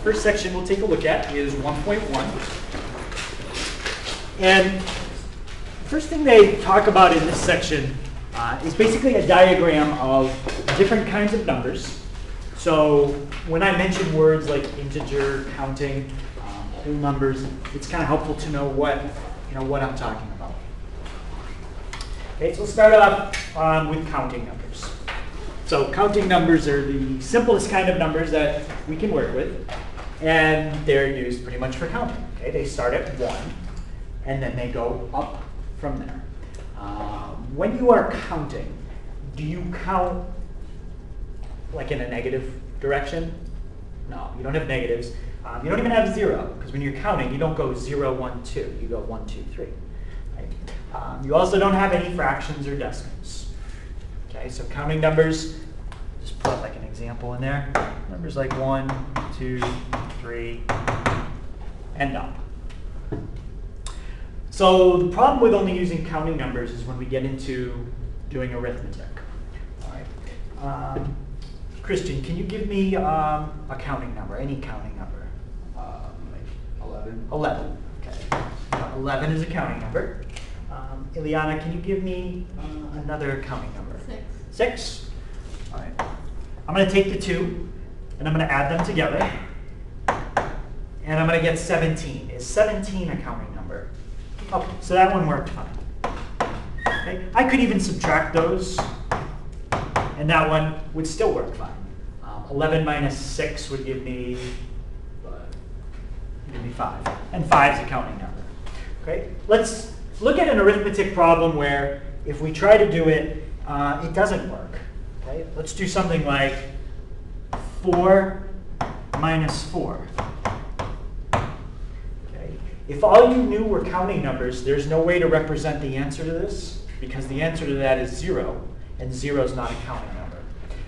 first section we'll take a look at is 1.1. And the first thing they talk about in this section is basically a diagram of different kinds of numbers. So when I mention words like integer, counting, whole numbers, it's kind of helpful to know what I'm talking about. Okay, so we'll start off with counting numbers. So counting numbers are the simplest kind of numbers that we can work with, and they're used pretty much for counting. Okay, they start at 1, and then they go up from there. When you are counting, do you count like in a negative direction? No, you don't have negatives. You don't even have 0, because when you're counting, you don't go 0, 1, 2. You go 1, 2, 3. Right? You also don't have any fractions or decimals. Okay, so counting numbers, just put like an example in there. Numbers like 1, 2, 3, and up. So the problem with only using counting numbers is when we get into doing arithmetic. All right. Christian, can you give me a counting number, any counting number? 11. 11. Okay. 11 is a counting number. Ileana, can you give me another counting number? 6. 6? All right. I'm going to take the 2, and I'm going to add them together. And I'm going to get 17. Is 17 a counting number? Okay, so that one worked fine. Okay. I could even subtract those, and that one would still work fine. 11 minus 6 would give me 5. And 5 is a counting number. Okay, let's look at an arithmetic problem where if we try to do it, it doesn't work. Okay, let's do something like 4 minus 4. Okay, if all you knew were counting numbers, there's no way to represent the answer to this, because the answer to that is 0, and 0 is not a counting number.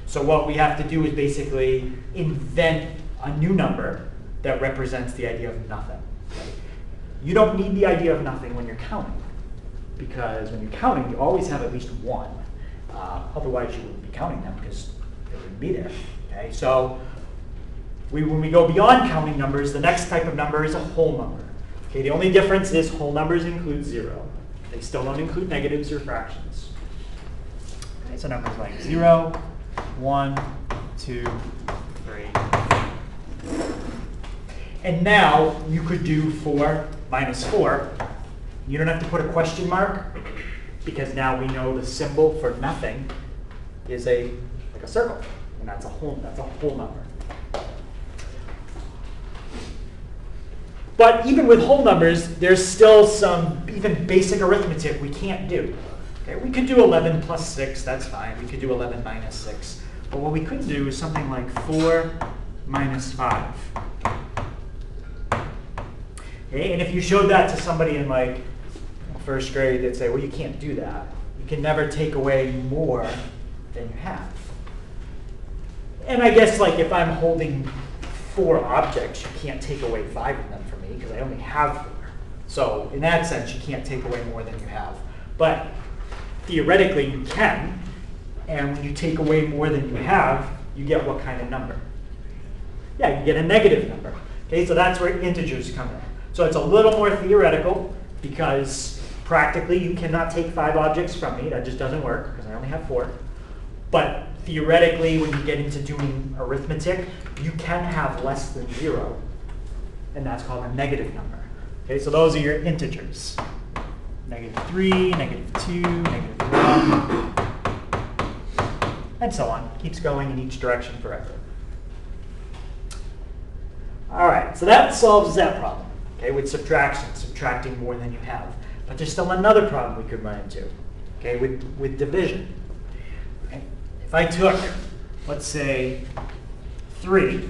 So what we have to do is basically invent a new number that represents the idea of nothing. Right? You don't need the idea of nothing when you're counting, because when you're counting, you always have at least 1. Otherwise, you wouldn't be counting them because they wouldn't be there. Okay? So when we go beyond counting numbers, the next type of number is a whole number. Okay? The only difference is whole numbers include 0. They still don't include negatives or fractions. Okay? So numbers like 0, 1, 2, 3. And now you could do 4 minus 4. You don't have to put a question mark, because now we know the symbol for nothing is like a circle, and that's a whole number. But even with whole numbers, there's still some even basic arithmetic we can't do. Okay, we could do 11 plus 6, that's fine. We could do 11 minus 6. But what we could do is something like 4 minus 5. Okay, and if you showed that to somebody in like first grade, they'd say, well, you can't do that. You can never take away more than you have. And I guess like if I'm holding 4 objects, you can't take away 5 of them from me because I only have 4. So in that sense, you can't take away more than you have. But theoretically, you can. And when you take away more than you have, you get what kind of number? Yeah, you get a negative number. Okay, so that's where integers come in. So it's a little more theoretical, because practically you cannot take 5 objects from me. That just doesn't work because I only have 4. But theoretically, when you get into doing arithmetic, you can have less than 0, and that's called a negative number. Okay, so those are your integers. -3, -2, -1, and so on. Keeps going in each direction forever. All right, so that solves that problem. Okay, with subtraction, subtracting more than you have. But there's still another problem we could run into, okay, with division. Okay? If I took, let's say, 3,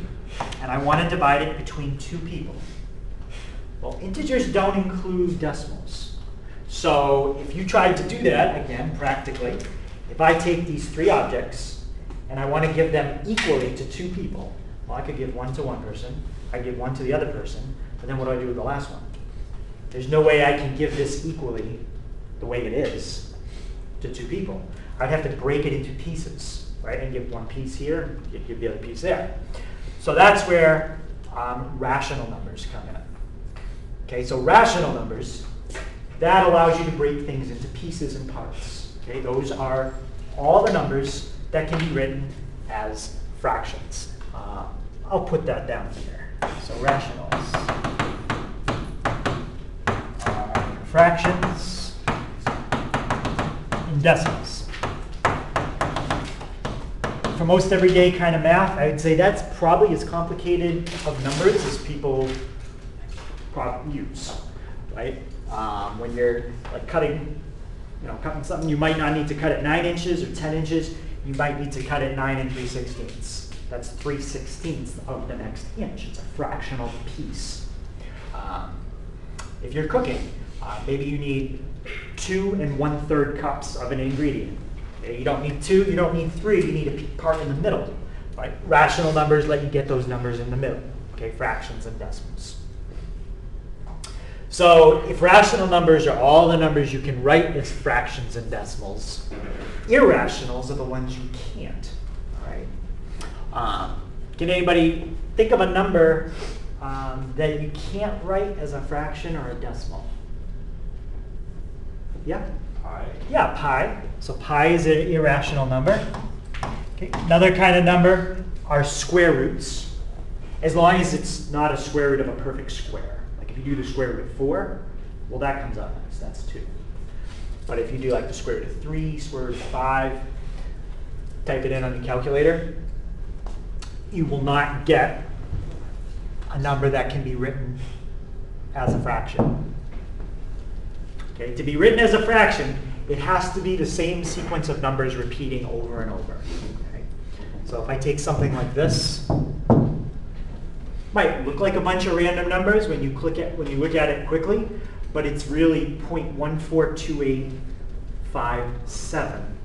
and I want to divide it between 2 people. Well, integers don't include decimals. So if you tried to do that, again, practically, if I take these 3 objects, and I want to give them equally to 2 people, well, I could give 1 to one person, I give 1 to the other person, but then what do I do with the last one? There's no way I can give this equally the way it is to 2 people. I'd have to break it into pieces, right? And give one piece here, and give the other piece there. So that's where rational numbers come in. Okay, so rational numbers, that allows you to break things into pieces and parts. Okay, those are all the numbers that can be written as fractions. I'll put that down here. So rationals are fractions in decimals. For most everyday kind of math, I would say that's probably as complicated of numbers as people probably use, right? When you're like cutting something, you might not need to cut it 9 inches or 10 inches. You might need to cut it 9 3/16. That's 3/16 of the next inch. It's a fractional piece. If you're cooking, maybe you need 2 1/3 cups of an ingredient. You don't need 2, you don't need 3, you need a part in the middle. Right? Rational numbers let you get those numbers in the middle. Okay, fractions and decimals. So if rational numbers are all the numbers you can write as fractions and decimals, irrationals are the ones you can't. All right. Can anybody think of a number that you can't write as a fraction or a decimal? Yeah? Pi. Yeah, pi. So pi is an irrational number. Okay. Another kind of number are square roots, as long as it's not a square root of a perfect square. Like if you do the square root of 4, well, that comes out nice. That's 2. But if you do like the square root of 3, square root of 5, type it in on your calculator, you will not get a number that can be written as a fraction. Okay, to be written as a fraction, it has to be the same sequence of numbers repeating over and over. Okay? So if I take something like this, might look like a bunch of random numbers when you look at it quickly, but it's really 0.142857,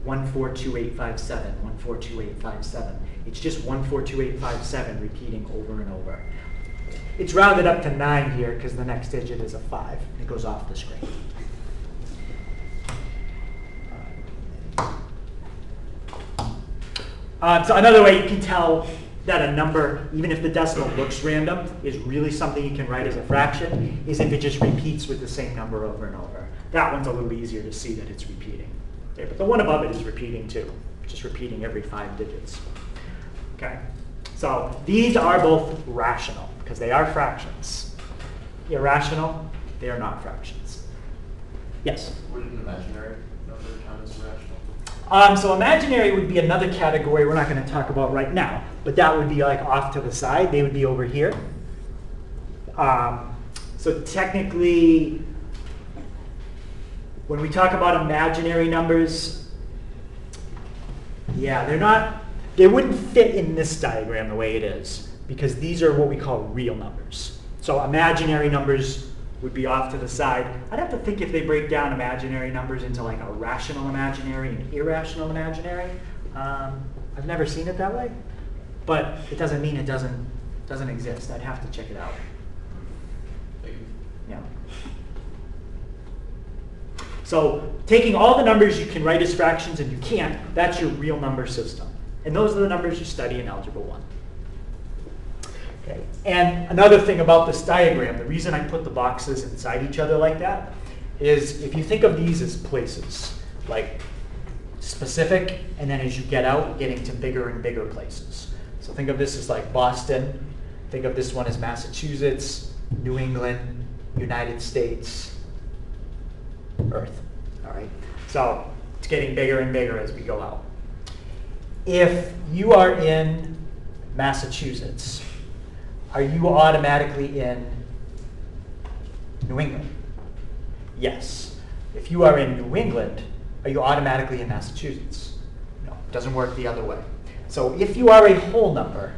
142857, 142857. It's just 142857 repeating over and over. It's rounded up to 9 here because the next digit is a 5. It goes off the screen. So another way you can tell that a number, even if the decimal looks random, is really something you can write as a fraction, is if it just repeats with the same number over and over. That one's a little easier to see that it's repeating. Okay, but the one above it is repeating too, just repeating every 5 digits. Okay, so these are both rational because they are fractions. Irrational, they are not fractions. Yes? Would an imaginary number count as rational? So imaginary would be another category we're not going to talk about right now, but that would be like off to the side. They would be over here. So technically, when we talk about imaginary numbers, yeah, they wouldn't fit in this diagram the way it is, because these are what we call real numbers. So imaginary numbers would be off to the side. I'd have to think if they break down imaginary numbers into like a rational imaginary and irrational imaginary. I've never seen it that way, but it doesn't mean it doesn't exist. I'd have to check it out. Thank you. Yeah. So taking all the numbers you can write as fractions and you can't, that's your real number system. And those are the numbers you study in Algebra 1. Okay. And another thing about this diagram, the reason I put the boxes inside each other like that, is if you think of these as places, like specific, and then as you get out, getting to bigger and bigger places. So think of this as like Boston, think of this one as Massachusetts, New England, United States, Earth. All right. So it's getting bigger and bigger as we go out. If you are in Massachusetts, are you automatically in New England? Yes. If you are in New England, are you automatically in Massachusetts? No, it doesn't work the other way. So if you are a whole number,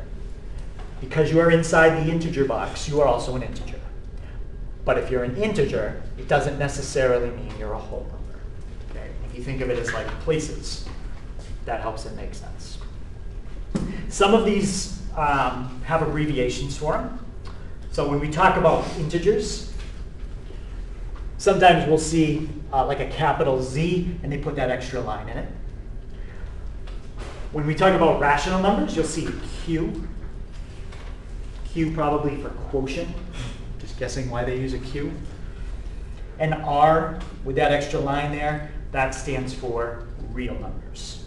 because you are inside the integer box, you are also an integer. But if you're an integer, it doesn't necessarily mean you're a whole number. Okay? If you think of it as like places, that helps it make sense. Some of these have abbreviations for them. So when we talk about integers, sometimes we'll see like a capital Z, and they put that extra line in it. When we talk about rational numbers, you'll see Q, Q probably for quotient, just guessing why they use a Q. And R, with that extra line there, that stands for real numbers.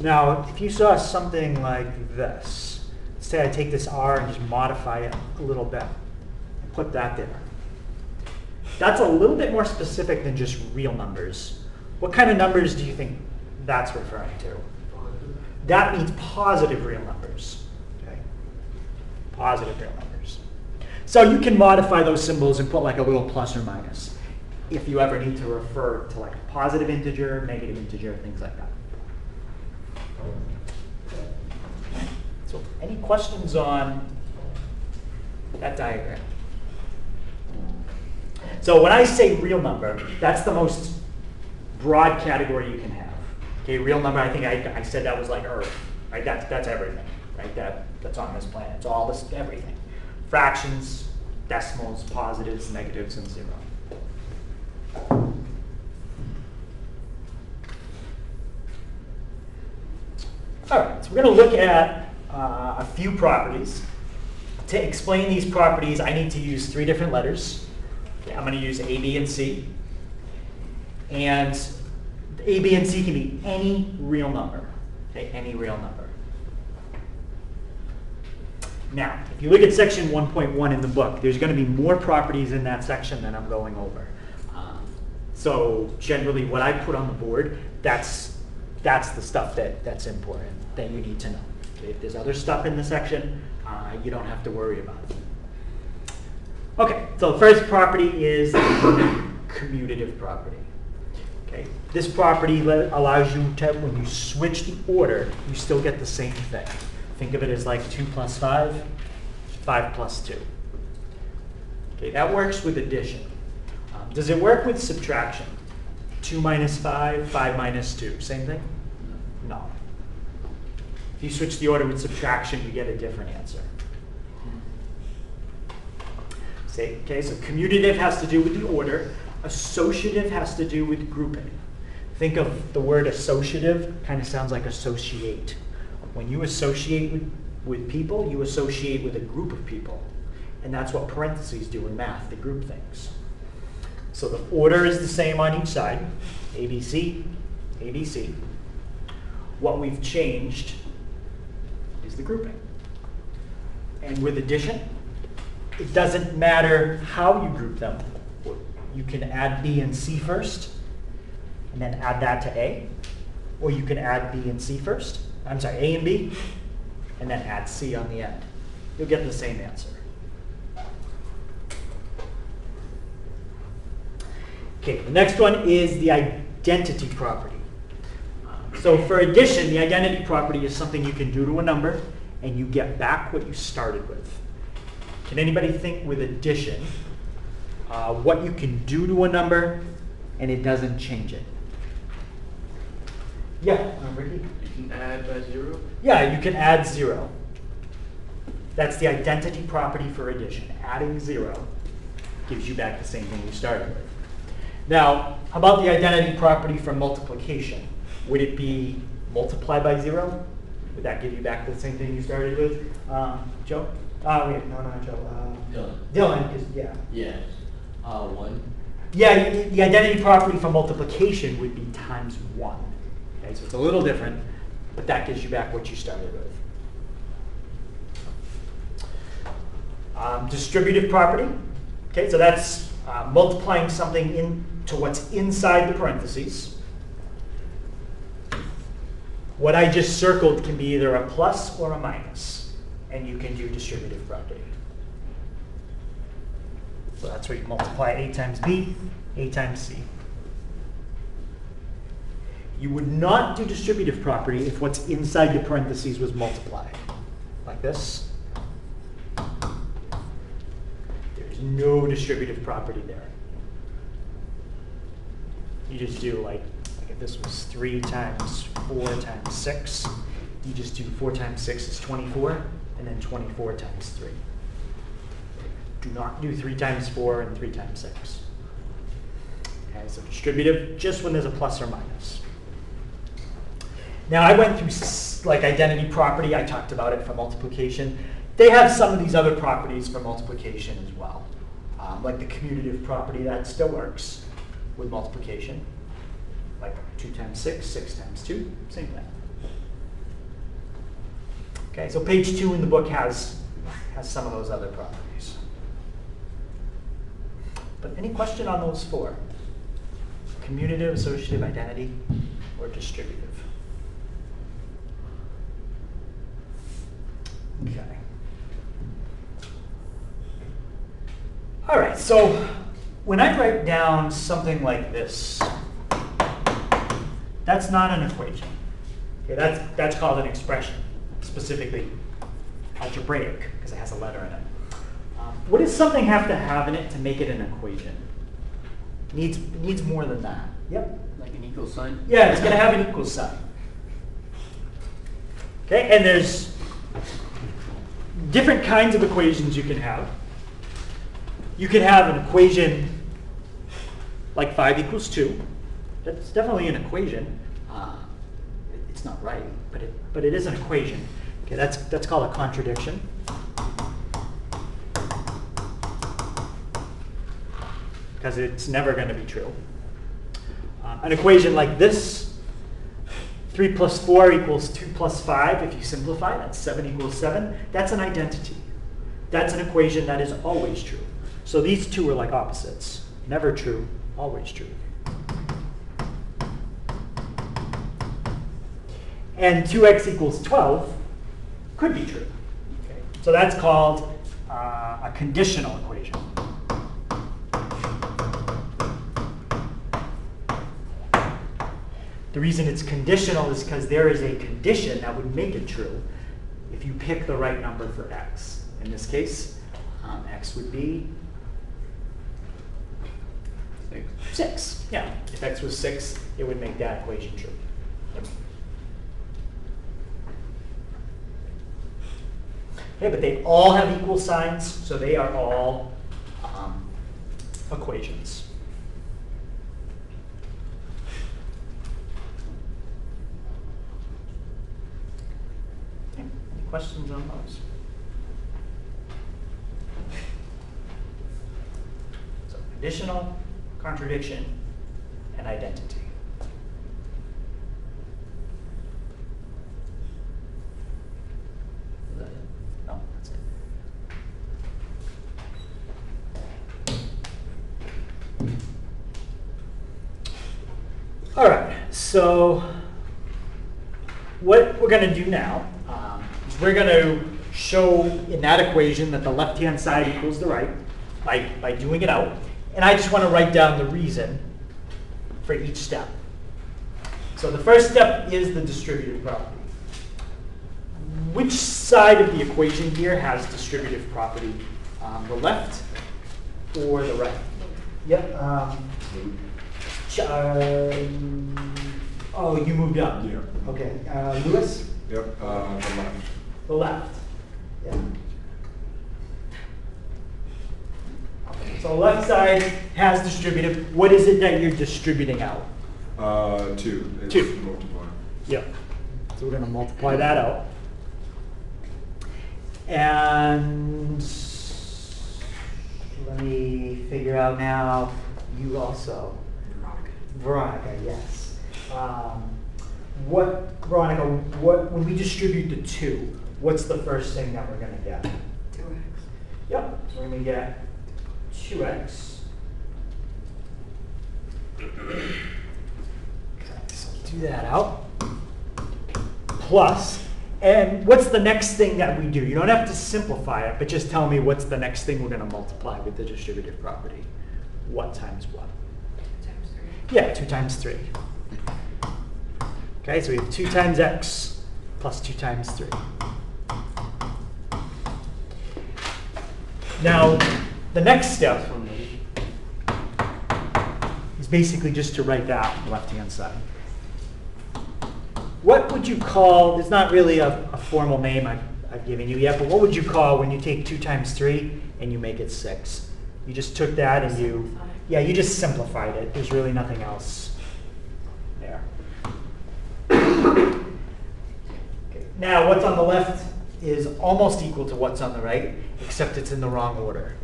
Now, if you saw something like this, say I take this R and just modify it a little bit, and put that there. That's a little bit more specific than just real numbers. What kind of numbers do you think that's referring to? That means positive real numbers. Okay? Positive real numbers. So you can modify those symbols and put like a little plus or minus if you ever need to refer to like a positive integer, negative integer, things like that. So any questions on that diagram? So when I say real number, that's the most broad category you can have. Okay, real number, I think I said that was like Earth, right? That's everything, right? That's on this planet. It's all this, everything. Fractions, decimals, positives, negatives, and 0. All right, so we're going to look at a few properties. To explain these properties, I need to use 3 different letters. Okay, I'm going to use A, B, and C. And A, B, and C can be any real number. Okay, any real number. Now, if you look at section 1.1 in the book, there's going to be more properties in that section than I'm going over. So generally what I put on the board, that's the stuff that's important, that you need to know. Okay, if there's other stuff in the section, you don't have to worry about it. Okay, so the first property is the commutative property. Okay, this property allows you to, when you switch the order, you still get the same thing. Think of it as like 2 plus 5, 5 plus 2. Okay, that works with addition. Does it work with subtraction? 2 minus 5, 5 minus 2, same thing? No. If you switch the order with subtraction, you get a different answer. Okay, so commutative has to do with the order. Associative has to do with grouping. Think of the word associative, kind of sounds like associate. When you associate with people, you associate with a group of people. And that's what parentheses do in math, they group things. So the order is the same on each side, ABC, ABC. What we've changed is the grouping. And with addition, it doesn't matter how you group them. You can add B and C first, and then add that to A. Or you can add B and C first, I'm sorry, A and B, and then add C on the end. You'll get the same answer. Okay, the next one is the identity property. So for addition, the identity property is something you can do to a number, and you get back what you started with. Can anybody think with addition, what you can do to a number, and it doesn't change it? Yeah, Ricky? You can add by 0? Yeah, you can add 0. That's the identity property for addition. Adding 0 gives you back the same thing you started with. Now, how about the identity property for multiplication? Would it be multiply by 0? Would that give you back the same thing you started with? Joe? Wait, no, not Joe. Dylan, because, yeah. Yeah. 1. Yeah, the identity property for multiplication would be times 1. Okay, so it's a little different, but that gives you back what you started with. Distributive property. Okay, so that's multiplying something into what's inside the parentheses. What I just circled can be either a plus or a minus, and you can do distributive property. So that's where you multiply A times B, A times C. You would not do distributive property if what's inside the parentheses was multiplied, like this. There's no distributive property there. You just do like if this was 3 times 4 times 6, you just do 4 times 6 is 24, and then 24 times 3. Do not do 3 times 4 and 3 times 6. Okay, so distributive just when there's a plus or minus. Now I went through like identity property, I talked about it for multiplication. They have some of these other properties for multiplication as well. Like the commutative property, that still works with multiplication. Like 2 times 6, 6 times 2, same thing. Okay, so page 2 in the book has some of those other properties. But any question on those 4? Commutative, associative, identity, or distributive? Okay. All right, so when I write down something like this, that's not an equation. Okay, that's called an expression, specifically algebraic, because it has a letter in it. What does something have to have in it to make it an equation? Needs more than that. Yep. Like an equal sign? Yeah, it's going to have an equal sign. Okay, and there's different kinds of equations you can have. You can have an equation like 5 equals 2. That's definitely an equation. It's not right, but it is an equation. Okay, that's called a contradiction. Because it's never going to be true. An equation like this, 3 plus 4 equals 2 plus 5. If you simplify, that's 7 equals 7. That's an identity. That's an equation that is always true. So these two are like opposites. Never true, always true. And 2x equals 12 could be true. Okay. So that's called a conditional equation. The reason it's conditional is because there is a condition that would make it true if you pick the right number for x. In this case, x would be 6. Yeah, if x was 6, it would make that equation true. Okay, but they all have equal signs, so they are all equations. Okay, any questions on those? So conditional, contradiction, and identity. Is that it? No, that's it. All right, so what we're going to do now is we're going to show in that equation that the left-hand side equals the right by doing it out. And I just want to write down the reason for each step. So the first step is the distributive property. Which side of the equation here has distributive property? The left or the right? Yep. Oh, you moved up. Yeah. Okay. Lewis? Yep, the left. The left. Yeah. So the left side has distributive. What is it that you're distributing out? 2. It's 2. multiply. Yep. So we're going to multiply that out. And let me figure out now, you also. Veronica, yes. When we distribute the 2, what's the first thing that we're going to get? 2x. Yep, so we're going to get 2x. Okay, so do that out. Plus, and what's the next thing that we do? You don't have to simplify it, but just tell me what's the next thing we're going to multiply with the distributive property. What times what? 2 times 3. Yeah, 2 times 3. Okay, so we have 2 times x plus 2 times 3. Now, the next step is basically just to write that on the left-hand side. What would you call, there's not really a formal name I've given you yet, but what would you call when you take 2 times 3 and you make it 6? You just took that and you just simplified it. There's really nothing else there. Okay, Now, what's on the left is almost equal to what's on the right, except it's in the wrong order.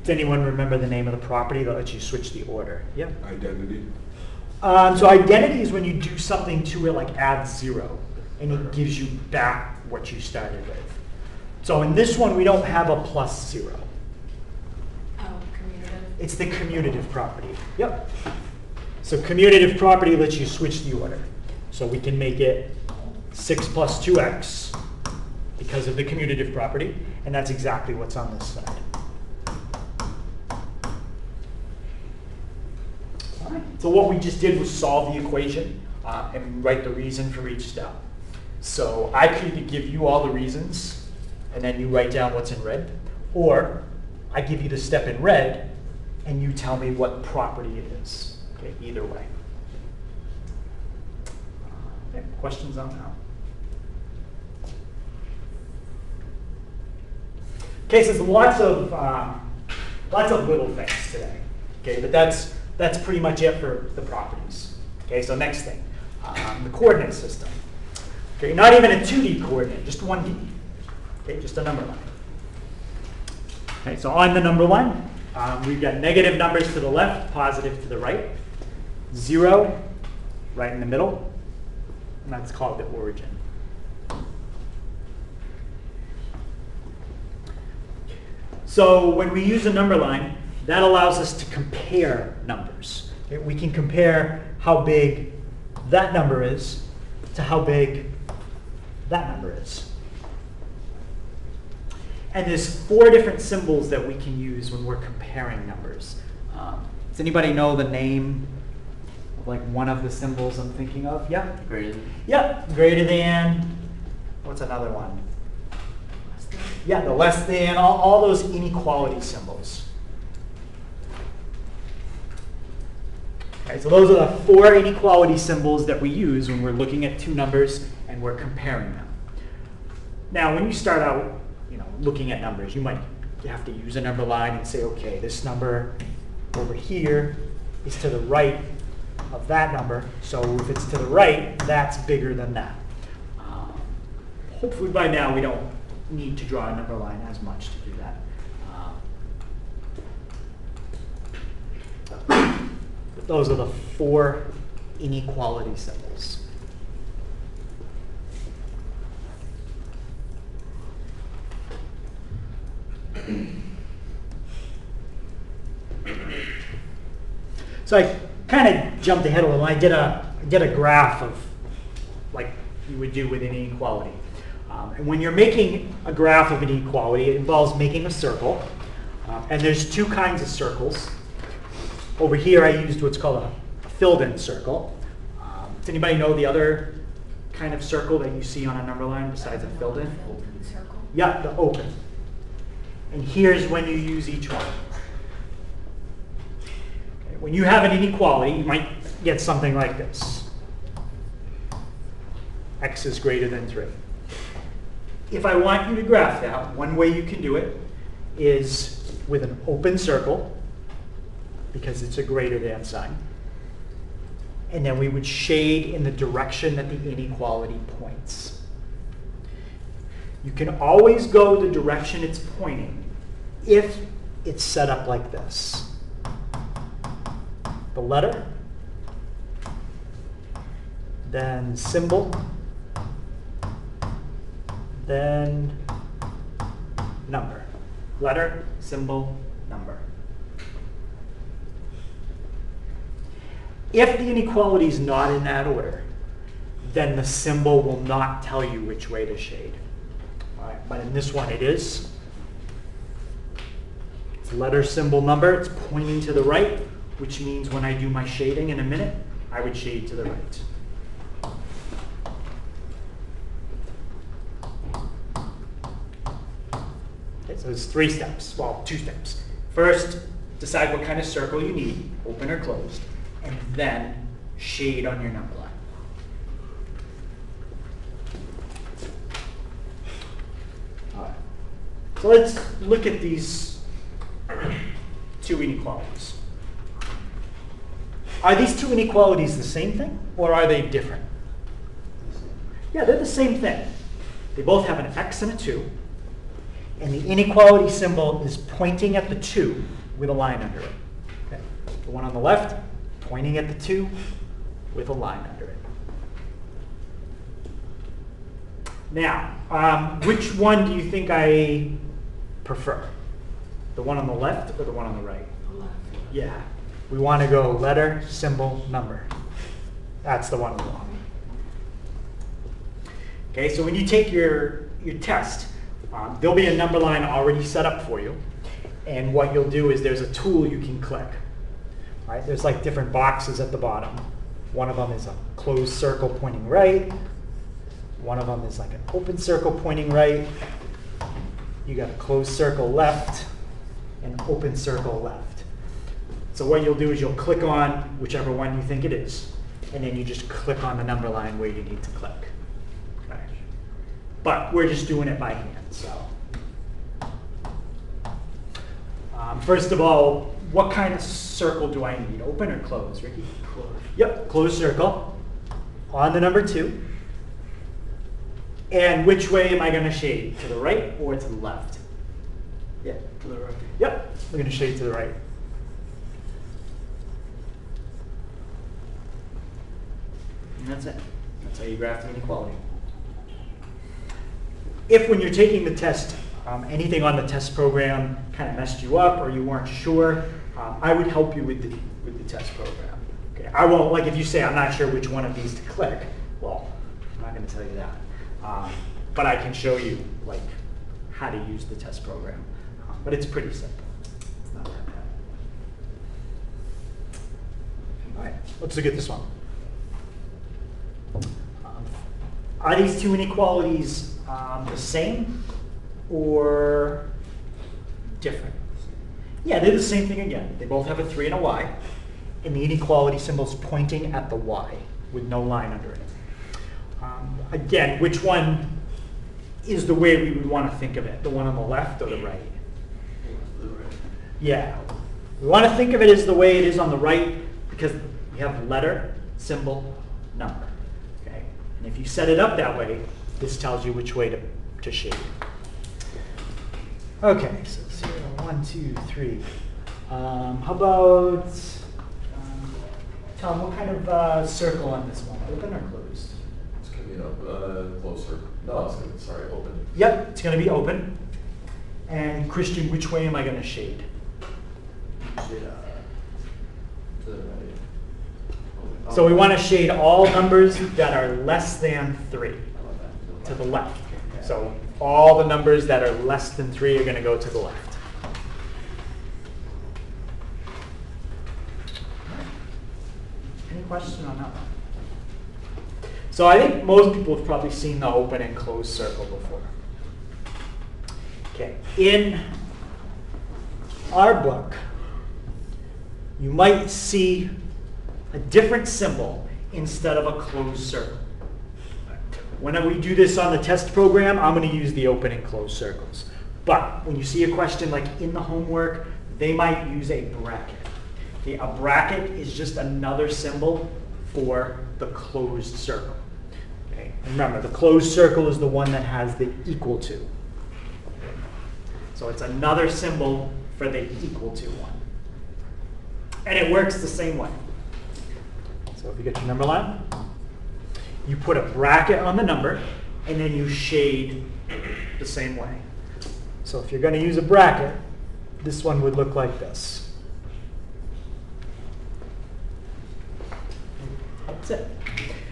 Does anyone remember the name of the property that lets you switch the order? Yeah. Identity. So identity is when you do something to it, like add 0, and it gives you back what you started with. So in this one, we don't have a +0. Oh, commutative. It's the commutative property. Yep. So commutative property lets you switch the order. So we can make it 6 plus 2x because of the commutative property, and that's exactly what's on this side. All right. So what we just did was solve the equation and write the reason for each step. So I could either give you all the reasons, and then you write down what's in red, or I give you the step in red, and you tell me what property it is. Okay, either way. Okay, questions on that? Okay, so there's lots of little things today. Okay, but that's pretty much it for the properties. Okay, so next thing, the coordinate system. Okay, not even a 2D coordinate, just 1D. Okay, just a number line. Okay, so on the number line, we've got negative numbers to the left, positive to the right, 0 right in the middle, and that's called the origin. So when we use a number line, that allows us to compare numbers. Okay, we can compare how big that number is to how big that number is. And there's 4 different symbols that we can use when we're comparing numbers. Does anybody know the name of like one of the symbols I'm thinking of? Yeah? Greater than. Yeah, greater than. What's another one? Less than. Yeah, the less than, all those inequality symbols. Okay, so those are the 4 inequality symbols that we use when we're looking at 2 numbers and we're comparing them. Now, when you start out, looking at numbers, you have to use a number line and say, okay, this number over here is to the right of that number, so if it's to the right, that's bigger than that. Hopefully by now we don't need to draw a number line as much to do that. But those are the 4 inequality symbols. So I kind of jumped ahead a little. I did a graph of like you would do with an inequality. And when you're making a graph of an inequality, it involves making a circle. And there's 2 kinds of circles. Over here I used what's called a filled-in circle. Does anybody know the other kind of circle that you see on a number line besides a filled-in? Circle. Yeah, the open. And here's when you use each one. Okay, when you have an inequality, you might get something like this. X is greater than 3. If I want you to graph that, one way you can do it is with an open circle, because it's a greater than sign. And then we would shade in the direction that the inequality points. You can always go the direction it's pointing if it's set up like this. The letter, then symbol, then number. Letter, symbol, number. If the inequality is not in that order, then the symbol will not tell you which way to shade. All right, but in this one it is. It's letter, symbol, number. It's pointing to the right, which means when I do my shading in a minute, I would shade to the right. Okay, so there's 3 steps, well, 2 steps. First, decide what kind of circle you need, open or closed, and then shade on your number line. All right. So let's look at these 2 inequalities. Are these 2 inequalities the same thing, or are they different? Yeah, they're the same thing. They both have an X and a 2. And the inequality symbol is pointing at the 2 with a line under it. Okay. The one on the left, pointing at the 2 with a line under it. Now, which one do you think I prefer? The one on the left or the one on the right? Left. Yeah. We want to go letter, symbol, number. That's the one we want. Okay, so when you take your test, there'll be a number line already set up for you. And what you'll do is there's a tool you can click. All right, there's like different boxes at the bottom. One of them is a closed circle pointing right. One of them is like an open circle pointing right. You got a closed circle left and open circle left. So what you'll do is you'll click on whichever one you think it is, and then you just click on the number line where you need to click. Okay. But we're just doing it by hand, so. First of all, what kind of circle do I need? Open or closed, Ricky? Close. Yep, closed circle on the number 2. And which way am I going to shade? To the right or to the left? Yeah. To the right. Yep, we're going to shade to the right. And that's it. That's how you graph the inequality. If when you're taking the test, anything on the test program kind of messed you up or you weren't sure, I would help you with the test program. Okay. I won't, like if you say I'm not sure which one of these to click, well, I'm not going to tell you that. But I can show you like how to use the test program. But it's pretty simple. It's not that bad. All right, let's look at this one. Are these two inequalities the same or different? Yeah, they're the same thing again. They both have a 3 and a y, and the inequality symbol is pointing at the y with no line under it. Again, which one is the way we would want to think of it? The one on the left or the right? To the right. Yeah. We want to think of it as the way it is on the right because we have letter, symbol, number. Okay? And if you set it up that way, this tells you which way to shade. Okay, so 0, 1, 2, 3. How about, Tom, what kind of circle on this one? Open or closed? It's coming up closer. No, it's gonna, sorry, open. Yep, it's going to be open. And Christian, which way am I going to shade? To the right. So we want to shade all numbers that are less than 3 to the left. So all the numbers that are less than 3 are going to go to the left. Any question on that one? So I think most people have probably seen the open and closed circle before. Okay, in our book, you might see a different symbol instead of a closed circle. Whenever we do this on the test program, I'm going to use the open and closed circles. But when you see a question like in the homework, they might use a bracket. Okay, a bracket is just another symbol for the closed circle. Okay, remember, the closed circle is the one that has the equal to. So it's another symbol for the equal to one. And it works the same way. So if you get your number line, you put a bracket on the number, and then you shade the same way. So if you're going to use a bracket, this one would look like this. That's it.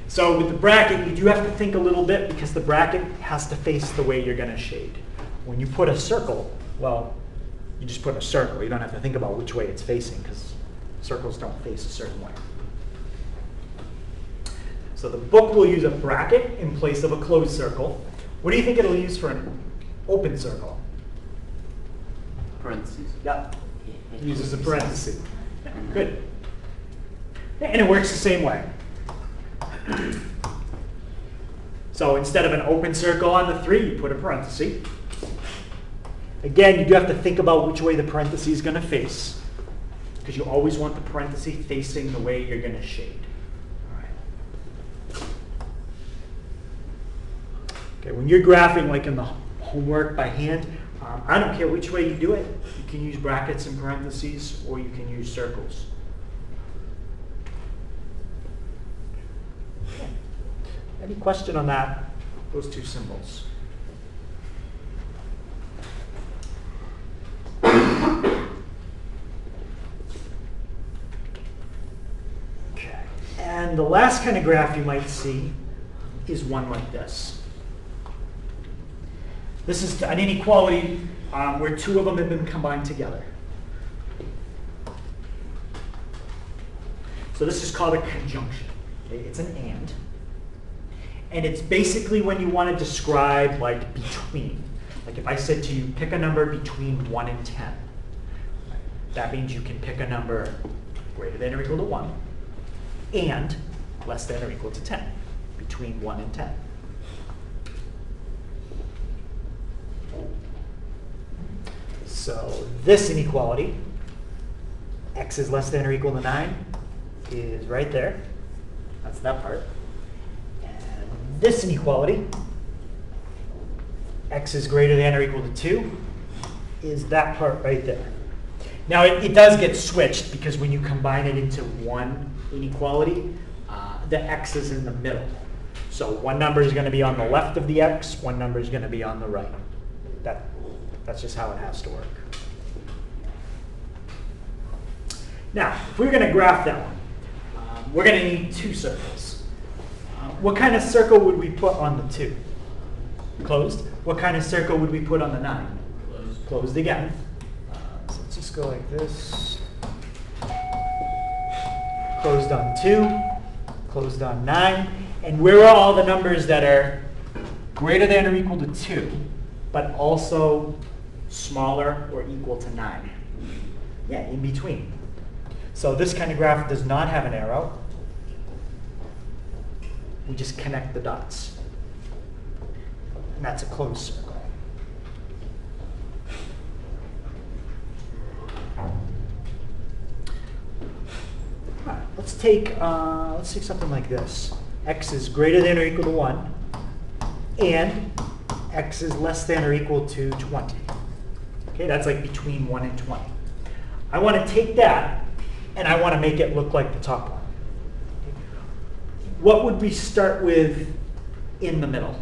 So with the bracket, you do have to think a little bit because the bracket has to face the way you're going to shade. When you put a circle, well, you just put a circle. You don't have to think about which way it's facing because circles don't face a certain way. So the book will use a bracket in place of a closed circle. What do you think it'll use for an open circle? Parentheses. Yep. It uses a parenthesis. Yeah, good. And it works the same way. So instead of an open circle on the 3, you put a parenthesis. Again, you do have to think about which way the parenthesis is going to face, because you always want the parenthesis facing the way you're going to shade. All right. Okay, when you're graphing like in the homework by hand, I don't care which way you do it. You can use brackets and parentheses, or you can use circles. Okay. Any question on that? Those two symbols. Okay. And the last kind of graph you might see is one like this. This is an inequality where two of them have been combined together. So this is called a conjunction. Okay? It's an and. And it's basically when you want to describe like between. Like if I said to you, pick a number between 1 and 10. That means you can pick a number greater than or equal to 1 and less than or equal to 10. Between 1 and 10. So this inequality, x is less than or equal to 9, is right there. That's that part. And this inequality, x is greater than or equal to 2, is that part right there. Now it does get switched because when you combine it into one inequality, the x is in the middle. So one number is going to be on the left of the x, one number is going to be on the right. That's just how it has to work. Now, if we're going to graph that one, we're going to need two circles. What kind of circle would we put on the 2? Closed. What kind of circle would we put on the 9? Closed. Closed again. So let's just go like this. Closed on 2, closed on 9. And where are all the numbers that are greater than or equal to 2, but also smaller or equal to 9? Yeah, in between. So this kind of graph does not have an arrow. We just connect the dots. And that's a closed circle. All right, let's take something like this. X is greater than or equal to 1, and x is less than or equal to 20. Okay, that's like between 1 and 20. I want to take that and I want to make it look like the top one. What would we start with in the middle?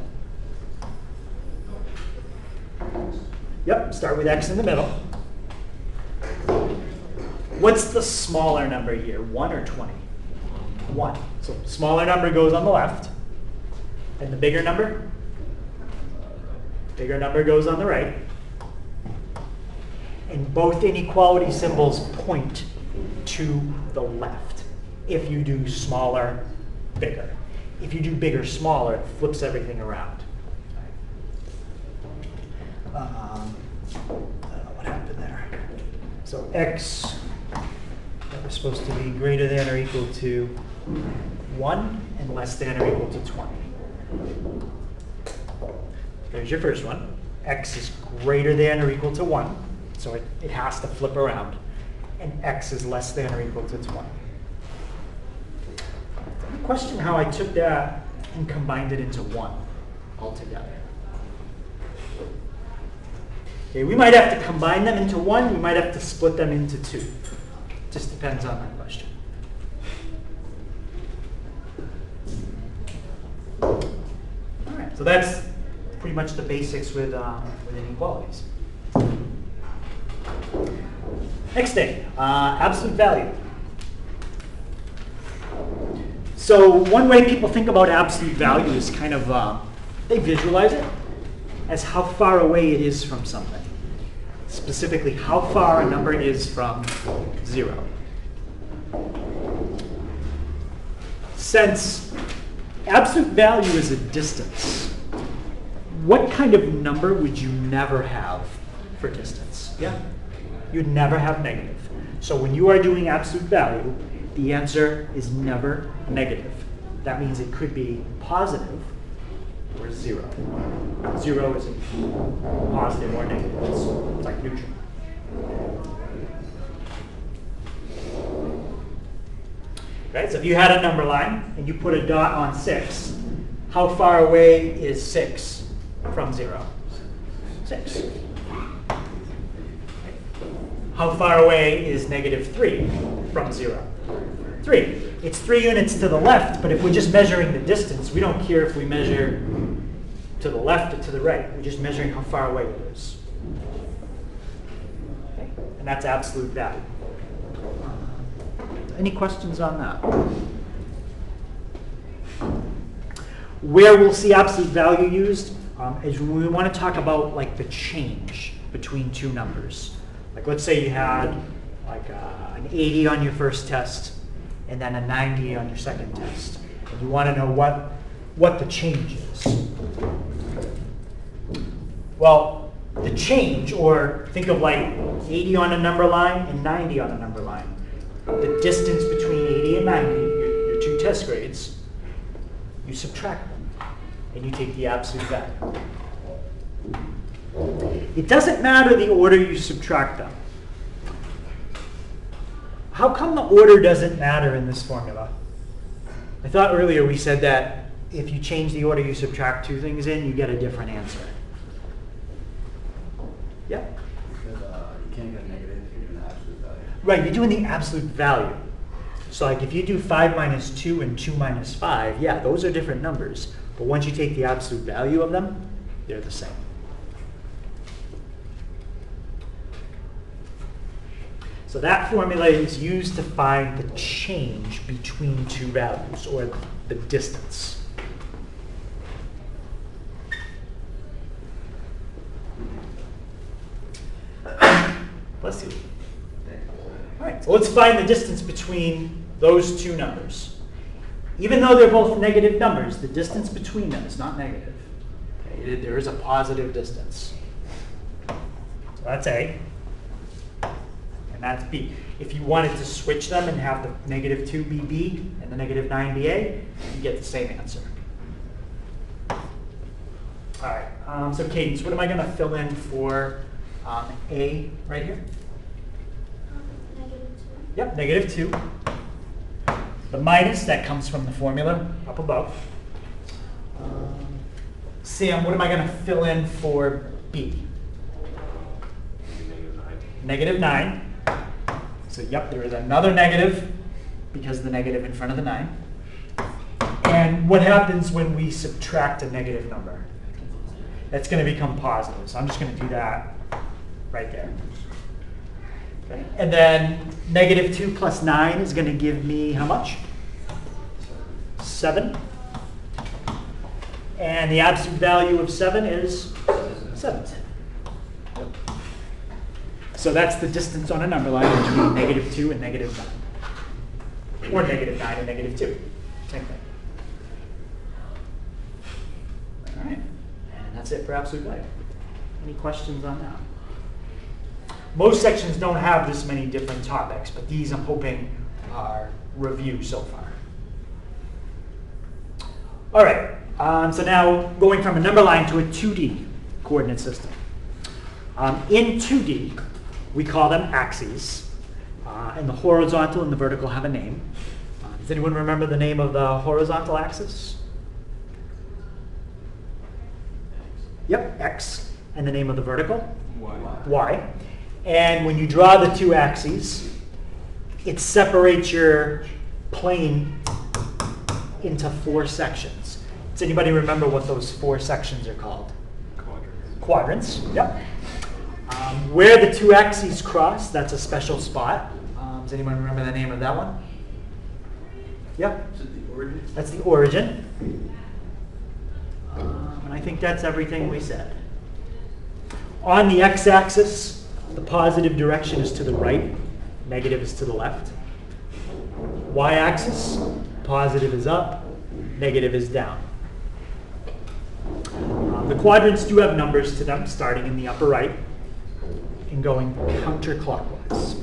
Yep, start with x in the middle. What's the smaller number here, 1 or 20? 1. So smaller number goes on the left, and the bigger number? Bigger number goes on the right. And both inequality symbols point to the left. If you do smaller, bigger. If you do bigger, smaller, it flips everything around. I don't know what happened there. So x, that was supposed to be greater than or equal to 1 and less than or equal to 20. There's your first one. X is greater than or equal to 1, so it has to flip around. And x is less than or equal to 20. Question how I took that and combined it into 1 altogether. Okay, we might have to combine them into 1, we might have to split them into 2. Just depends on that question. All right, so that's pretty much the basics with inequalities. Next thing, absolute value. So one way people think about absolute value is kind of, they visualize it as how far away it is from something. Specifically, how far a number is from 0. Since absolute value is a distance, what kind of number would you never have for distance? Yeah? You'd never have negative. So when you are doing absolute value, the answer is never negative. That means it could be positive or 0. 0 isn't positive or negative. It's like neutral. Right? So if you had a number line and you put a dot on 6, how far away is 6 from 0? 6. How far away is -3 from 0? 3. It's 3 units to the left, but if we're just measuring the distance, we don't care if we measure to the left or to the right. We're just measuring how far away it is. Okay? And that's absolute value. Any questions on that? Where we'll see absolute value used is when we want to talk about like the change between two numbers. Like let's say you had like an 80 on your first test and then a 90 on your second test. And you want to know what the change is. Well, the change, or think of like 80 on a number line and 90 on a number line. The distance between 80 and 90, your two test grades, you subtract them and you take the absolute value. It doesn't matter the order you subtract them. How come the order doesn't matter in this formula? I thought earlier we said that if you change the order you subtract two things in, you get a different answer. Yeah? Because you can't get a negative if you're doing the absolute value. Right, you're doing the absolute value. So like if you do 5 minus 2 and 2 minus 5, yeah, those are different numbers. But once you take the absolute value of them, they're the same. So that formula is used to find the change between two values, or the distance. Bless you. All right, so let's find the distance between those two numbers. Even though they're both negative numbers, the distance between them is not negative. Okay, there is a positive distance. So that's A, and that's B. If you wanted to switch them and have the -2 be B and the -9 be A, you get the same answer. All right, so Cadence, what am I going to fill in for A right here? -2. Yep, -2. The minus, that comes from the formula up above. Sam, what am I going to fill in for B? -9. So yep, there is another negative because of the negative in front of the 9. And what happens when we subtract a negative number? That's going to become positive. So I'm just going to do that right there. Okay. And then -2 plus 9 is going to give me how much? 7. And the absolute value of 7 is 7. So that's the distance on a number line between -2 and -9. Or -9 and -2. Same thing. All right. And that's it for absolute value. Any questions on that? Most sections don't have this many different topics, but these I'm hoping are review so far. All right, so now going from a number line to a 2D coordinate system. In 2D, we call them axes, and the horizontal and the vertical have a name. Does anyone remember the name of the horizontal axis? Yep, X. And the name of the vertical? Y. Y. And when you draw the two axes, it separates your plane into 4 sections. Does anybody remember what those 4 sections are called? Quadrants. Yep. Where the two axes cross, that's a special spot. Does anyone remember the name of that one? Yep. Is it the origin? That's the origin. And I think that's everything we said. On the x-axis, the positive direction is to the right, negative is to the left. Y-axis, positive is up, negative is down. The quadrants do have numbers to them, starting in the upper right and going counterclockwise.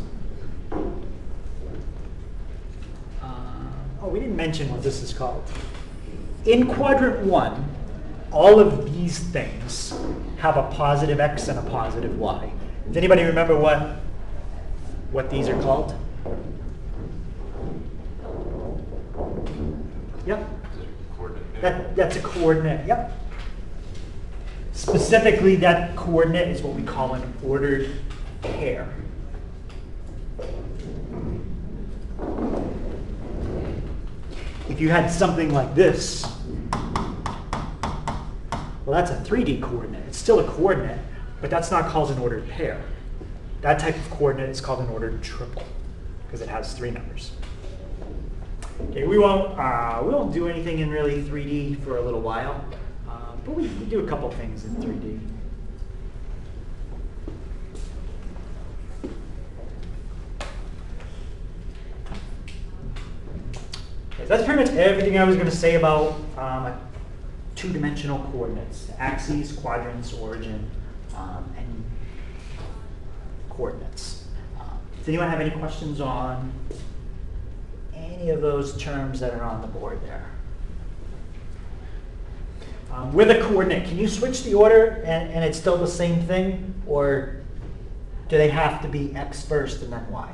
Oh, we didn't mention what this is called. In quadrant 1, all of these things have a positive x and a positive y. Does anybody remember what these are called? Yep. That's a coordinate, yep. Specifically, that coordinate is what we call an ordered pair. If you had something like this, well, that's a 3D coordinate. It's still a coordinate, but that's not called an ordered pair. That type of coordinate is called an ordered triple because it has 3 numbers. Okay, we won't do anything in really 3D for a little while, but we do a couple things in 3D. Okay, so that's pretty much everything I was going to say about 2-dimensional coordinates: axes, quadrants, origin, and coordinates. Does anyone have any questions on any of those terms that are on the board there? With a coordinate, can you switch the order and it's still the same thing? Or do they have to be x first and then y?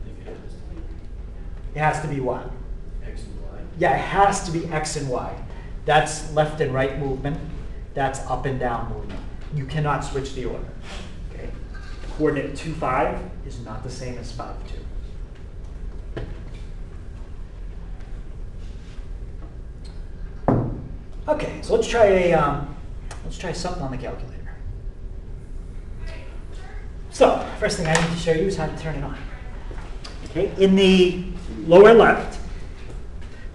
I think it has to be It has to be what? X and Y. Yeah, it has to be x and y. That's left and right movement. That's up and down movement. You cannot switch the order. Okay. Coordinate 2, 5 is not the same as 5, 2. Okay, so let's try something on the calculator. So first thing I need to show you is how to turn it on. Okay, in the lower left,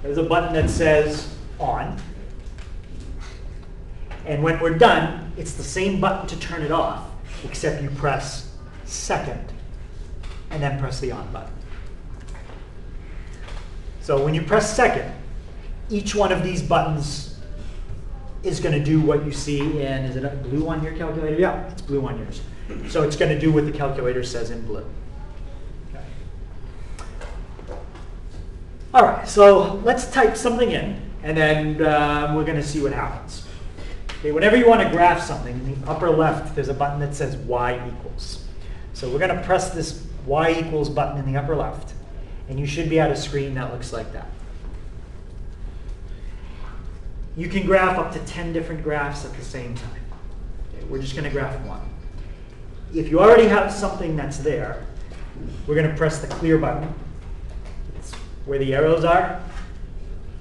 there's a button that says on. And when we're done, it's the same button to turn it off, except you press second and then press the on button. So when you press second, each one of these buttons is going to do what you see in, is it a blue on your calculator? Yeah, it's blue on yours. So it's going to do what the calculator says in blue. Okay. All right, so let's type something in, and then we're going to see what happens. Okay, whenever you want to graph something, in the upper left, there's a button that says y equals. So we're going to press this y equals button in the upper left, and you should be at a screen that looks like that. You can graph up to 10 different graphs at the same time. Okay, we're just going to graph one. If you already have something that's there, we're going to press the clear button. It's where the arrows are.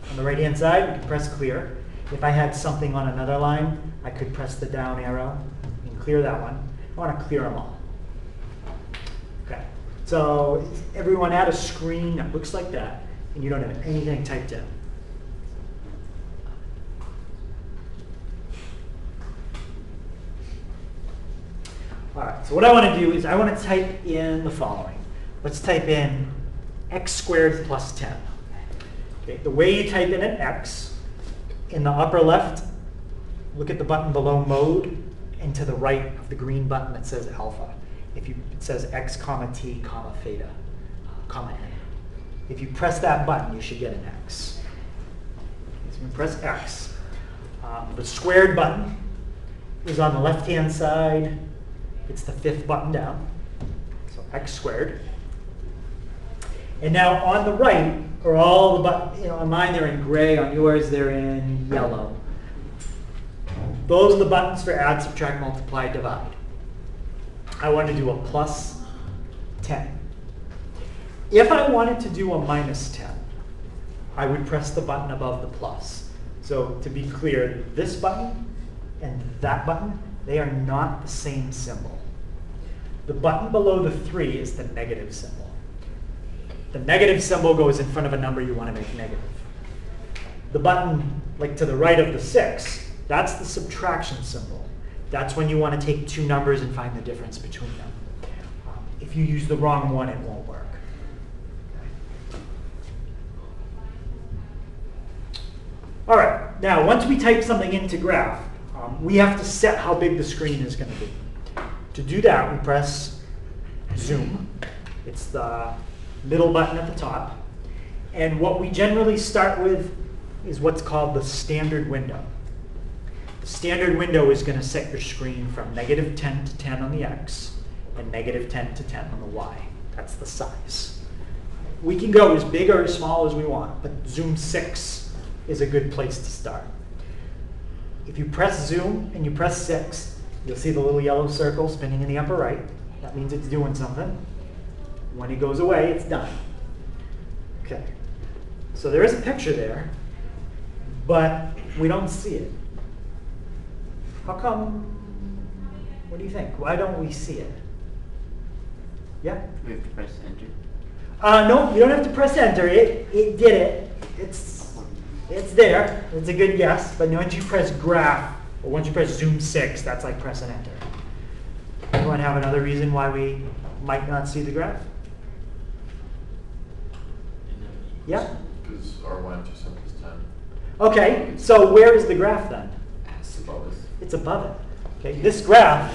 On the right-hand side, we can press clear. If I had something on another line, I could press the down arrow and clear that one. I want to clear them all. Okay, so is everyone at a screen that looks like that, and you don't have anything typed in? All right, so what I want to do is I want to type in the following. Let's type in x squared plus 10. Okay, the way you type in an x, in the upper left, look at the button below mode, and to the right of the green button that says alpha. It says x comma t comma theta comma n. If you press that button, you should get an x. So you press x. The squared button is on the left-hand side. It's the 5th button down, so x squared. And now on the right are all the buttons. On mine they're in gray, on yours they're in yellow. Those are the buttons for add, subtract, multiply, divide. I want to do a plus 10. If I wanted to do a minus 10, I would press the button above the plus. So to be clear, this button and that button, they are not the same symbol. The button below the 3 is the negative symbol. The negative symbol goes in front of a number you want to make negative. The button, like to the right of the 6, that's the subtraction symbol. That's when you want to take 2 numbers and find the difference between them. If you use the wrong one, it won't work. All right, now once we type something into graph, we have to set how big the screen is going to be. To do that, we press zoom. It's the middle button at the top. And what we generally start with is what's called the standard window. The standard window is going to set your screen from -10 to 10 on the x and -10 to 10 on the y. That's the size. We can go as big or as small as we want, but zoom 6 is a good place to start. If you press zoom and you press 6, you'll see the little yellow circle spinning in the upper right. That means it's doing something. When it goes away, it's done. Okay. So there is a picture there, but we don't see it. How come? What do you think? Why don't we see it? Yeah? We have to press enter. No, you don't have to press enter. It did it. It's there. It's a good guess. But once you press graph, or once you press zoom 6, that's like pressing enter. Anyone have another reason why we might not see the graph? Yeah? Because R1 to some is 10. Okay, so where is the graph then? It's above us. It's above it. Okay, this graph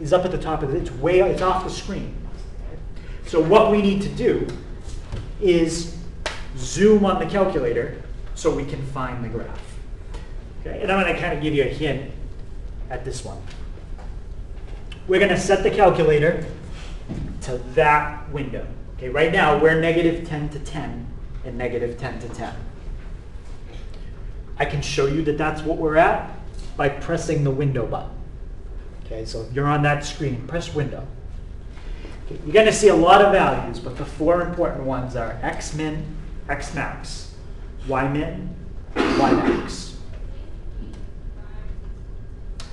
is up at the top of it. It's off the screen. So what we need to do is zoom on the calculator so we can find the graph. Okay, and I'm going to kind of give you a hint at this one. We're going to set the calculator to that window. Okay, right now we're -10 to 10 and -10 to 10. I can show you that that's what we're at by pressing the window button. Okay, so if you're on that screen, press window. Okay, you're going to see a lot of values, but the 4 important ones are x min, x max, y min, y max.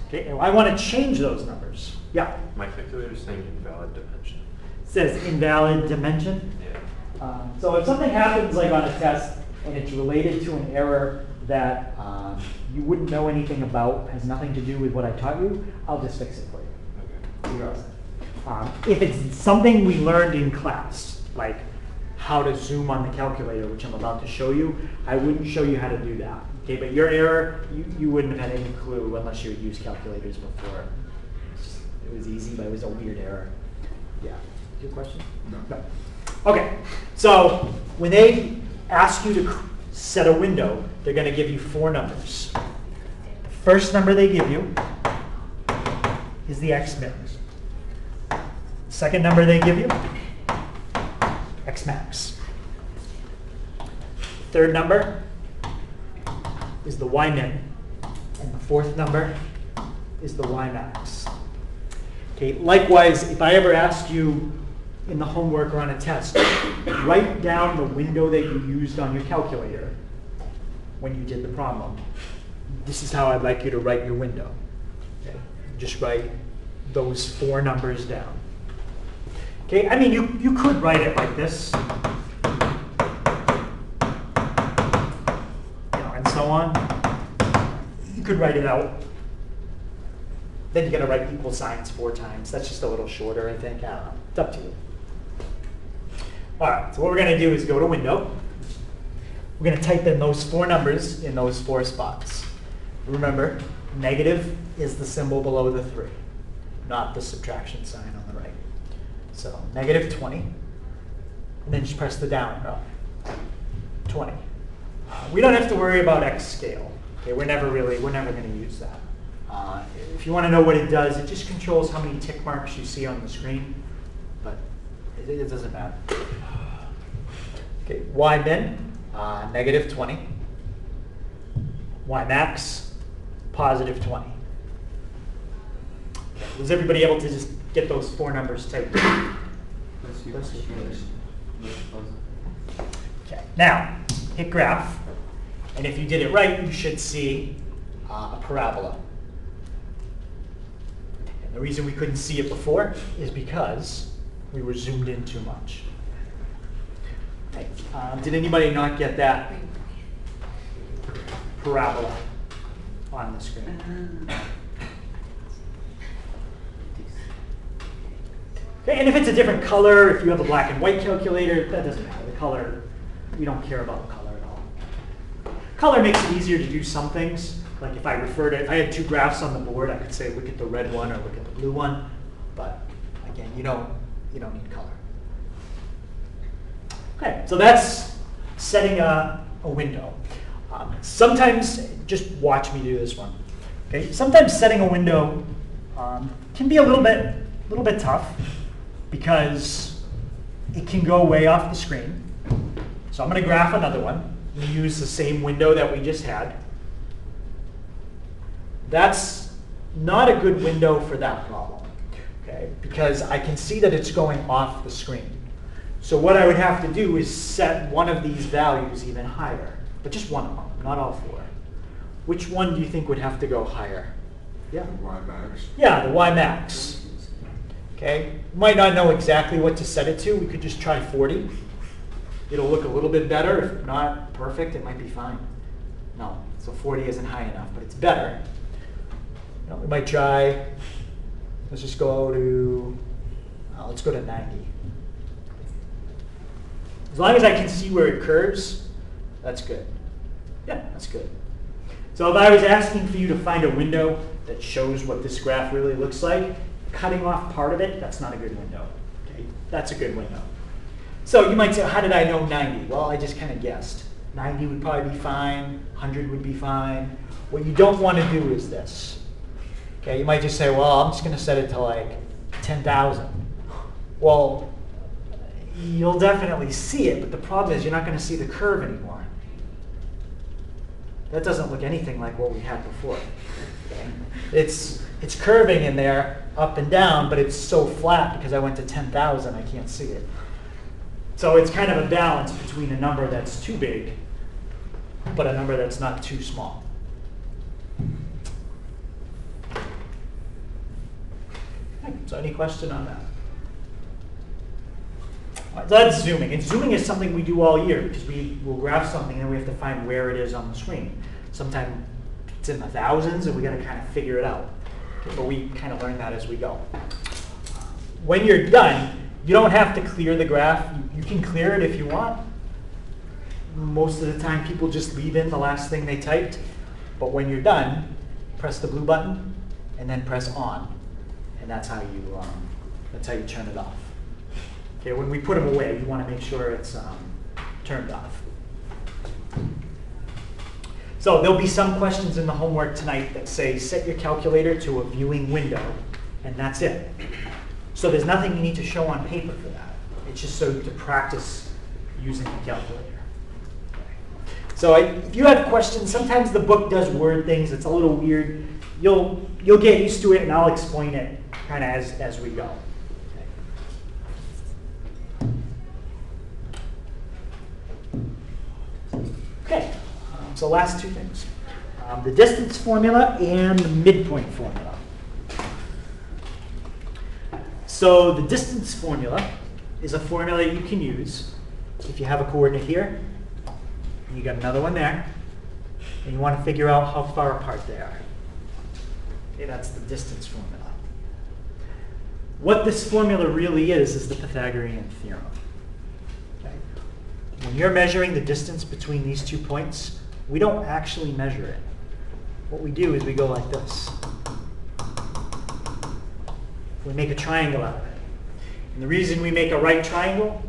Okay, and I want to change those numbers. Yeah, My calculator is saying invalid dimension. it says invalid dimension. Yeah. So if something happens like on a test and it's related to an error that you wouldn't know anything about, has nothing to do with what I taught you, I'll just fix it for you. Okay. You're all set. If it's something we learned in class, like how to zoom on the calculator, which I'm about to show you, I wouldn't show you how to do that. Okay, but your error, you wouldn't have had any clue unless you had used calculators before. It was easy, but it was a weird error. Yeah. Your question? No. Okay. So when they ask you to set a window, they're going to give you 4 numbers. The first number they give you is the x min. Second number they give you, x max. Third number is the y min, and the fourth number is the y max. Okay. Likewise, if I ever ask you in the homework or on a test, write down the window that you used on your calculator when you did the problem. This is how I'd like you to write your window. Okay. Just write those 4 numbers down. Okay, I mean, you could write it like this, and so on. You could write it out. Then you got to write equal signs 4 times. That's just a little shorter, I think. I don't know. It's up to you. All right, so what we're going to do is go to Window. We're going to type in those 4 numbers in those 4 spots. Remember, negative is the symbol below the 3, not the subtraction sign on the right. So -20, and then just press the down arrow. 20. We don't have to worry about X scale. Okay, we're never going to use that. If you want to know what it does, it just controls how many tick marks you see on the screen, but it doesn't matter. Okay, Y min, -20. Y max, +20. Okay, was everybody able to just get those 4 numbers typed in? Okay, now hit graph, and if you did it right, you should see a parabola. And the reason we couldn't see it before is because we were zoomed in too much. Okay, did anybody not get that parabola on the screen? Okay, and if it's a different color, if you have a black and white calculator, that doesn't matter. The color, we don't care about the color at all. Color makes it easier to do some things. Like if I had 2 graphs on the board, I could say look at the red one or look at the blue one. But again, you don't need color. Okay, so that's setting a window. Sometimes, just watch me do this one. Okay, sometimes setting a window can be a little bit tough, because it can go way off the screen. So I'm going to graph another one. we use the same window that we just had. That's not a good window for that problem, okay? Because I can see that it's going off the screen. So what I would have to do is set one of these values even higher, but just one of them, not all four. Which one do you think would have to go higher? Yeah. Y max. Yeah, the Y max. Okay, might not know exactly what to set it to. We could just try 40. It'll look a little bit better. If not perfect, it might be fine. No, so 40 isn't high enough, but it's better. No, we might try, let's just go to, let's go to 90. As long as I can see where it curves, that's good. Yeah, that's good. So if I was asking for you to find a window that shows what this graph really looks like, cutting off part of it, that's not a good window. Okay? That's a good window. So you might say, how did I know 90? Well, I just kind of guessed. 90 would probably be fine, 100 would be fine. What you don't want to do is this. Okay, you might just say, well, I'm just going to set it to like 10,000. Well, you'll definitely see it, but the problem is you're not going to see the curve anymore. That doesn't look anything like what we had before. Okay? It's curving in there, up and down, but it's so flat because I went to 10,000, I can't see it. So it's kind of a balance between a number that's too big, but a number that's not too small. Okay, so any question on that? All right, so that's zooming. And zooming is something we do all year because we will graph something and we have to find where it is on the screen. Sometimes it's in the thousands and we got to kind of figure it out. Okay, but we kind of learn that as we go. When you're done, you don't have to clear the graph. You can clear it if you want. Most of the time people just leave in the last thing they typed. But when you're done, press the blue button and then press on. And that's how you turn it off. Okay, when we put them away, we want to make sure it's turned off. So there'll be some questions in the homework tonight that say set your calculator to a viewing window, and that's it. So there's nothing you need to show on paper for that. It's just so to practice using the calculator. So if you have questions, sometimes the book does word things. It's a little weird. You'll get used to it, and I'll explain it kind of as we go. Okay, so last two things. The distance formula and the midpoint formula. So the distance formula is a formula you can use if you have a coordinate here, and you got another one there, and you want to figure out how far apart they are. Okay, that's the distance formula. What this formula really is the Pythagorean theorem. Okay? When you're measuring the distance between these 2 points, we don't actually measure it. What we do is we go like this. We make a triangle out of it. And the reason we make a right triangle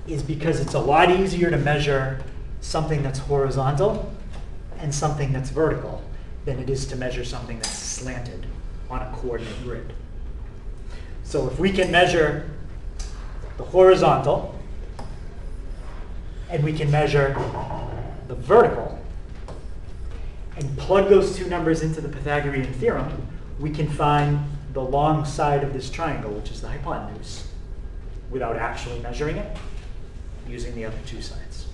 is because it's a lot easier to measure something that's horizontal and something that's vertical than it is to measure something that's slanted on a coordinate grid. So if we can measure the horizontal and we can measure the vertical and plug those two numbers into the Pythagorean theorem, we can find the long side of this triangle, which is the hypotenuse, without actually measuring it, using the other two sides.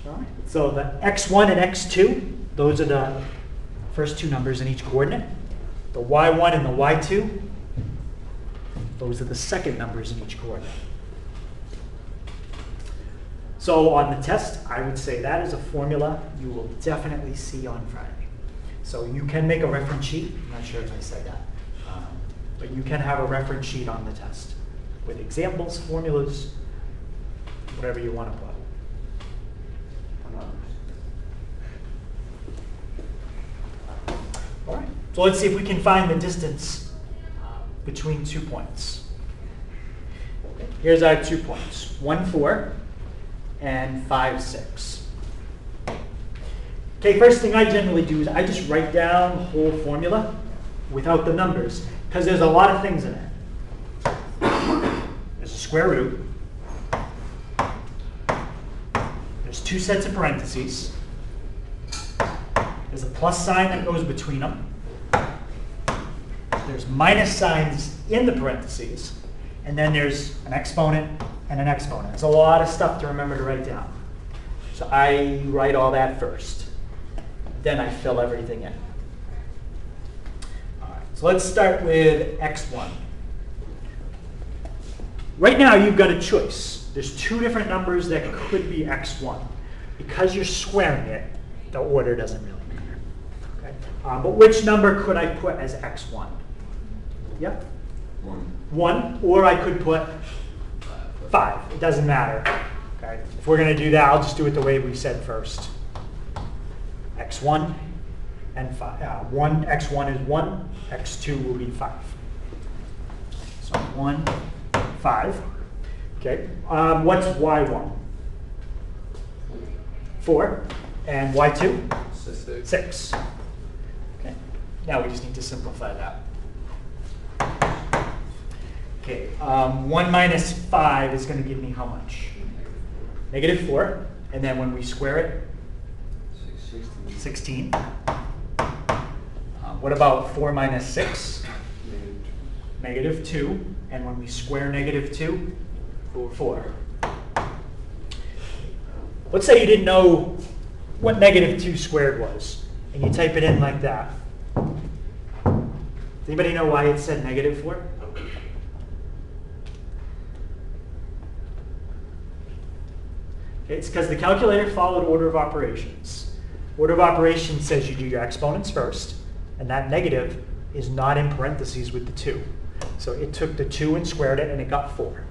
All right. So the x1 and x2, those are the first two numbers in each coordinate. The y1 and the y2, those are the second numbers in each coordinate. So on the test, I would say that is a formula you will definitely see on Friday. So you can make a reference sheet. I'm not sure if I said that. But you can have a reference sheet on the test with examples, formulas, whatever you want to put. All right. So let's see if we can find the distance between 2 points. Okay. Here's our 2 points, 1, 4. And 5, 6. Okay, first thing I generally do is I just write down the whole formula without the numbers, because there's a lot of things in it. There's a square root. There's two sets of parentheses. There's a plus sign that goes between them. There's minus signs in the parentheses. And then there's an exponent and an exponent. There's a lot of stuff to remember to write down. So I write all that first. Then I fill everything in. All right, so let's start with x1. Right now you've got a choice. There's two different numbers that could be x1. Because you're squaring it, the order doesn't really matter. Okay? But which number could I put as x1? Yep. 1, or I could put 5. It doesn't matter. Okay? If we're going to do that, I'll just do it the way we said first. x1 and 5. X1 is 1, x2 will be 5. So 1, 5. Okay. What's y1? 4. And y2? 6. Okay. Now we just need to simplify that. Okay, 1 minus 5 is going to give me how much? Negative 4. And then when we square it? 16. What about 4 minus 6? Negative 2. And when we square negative 2? 4. Let's say you didn't know what negative 2 squared was, and you type it in like that. Does anybody know why it said negative 4? It's because the calculator followed order of operations. Order of operations says you do your exponents first, and that negative is not in parentheses with the 2. So it took the 2 and squared it, and it got 4.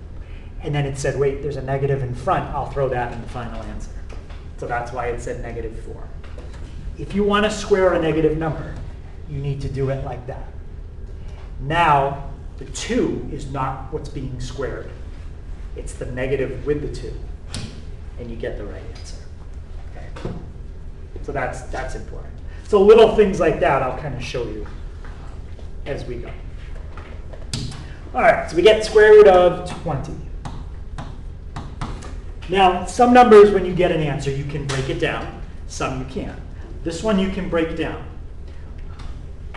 And then it said, wait, there's a negative in front. I'll throw that in the final answer. So that's why it said negative 4. If you want to square a negative number, you need to do it like that. Now, the 2 is not what's being squared. It's the negative with the 2. And you get the right answer. Okay. So that's important. So little things like that I'll kind of show you as we go. All right, so we get square root of 20. Now, some numbers, when you get an answer, you can break it down. Some you can't. This one you can break down.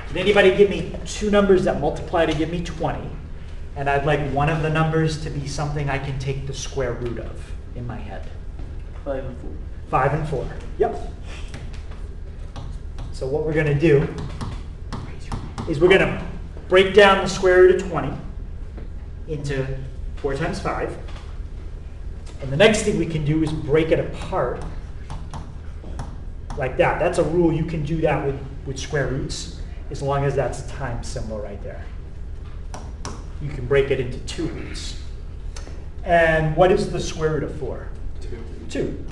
Can anybody give me two numbers that multiply to give me 20? And I'd like one of the numbers to be something I can take the square root of in my head. 5 and 4. 5 and 4. Yep. So what we're going to do is we're going to break down the square root of 20 into 4 times 5. And the next thing we can do is break it apart like that. That's a rule. You can do that with square roots as long as that's a times symbol right there. You can break it into 2 roots. And what is the square root of 4? 2.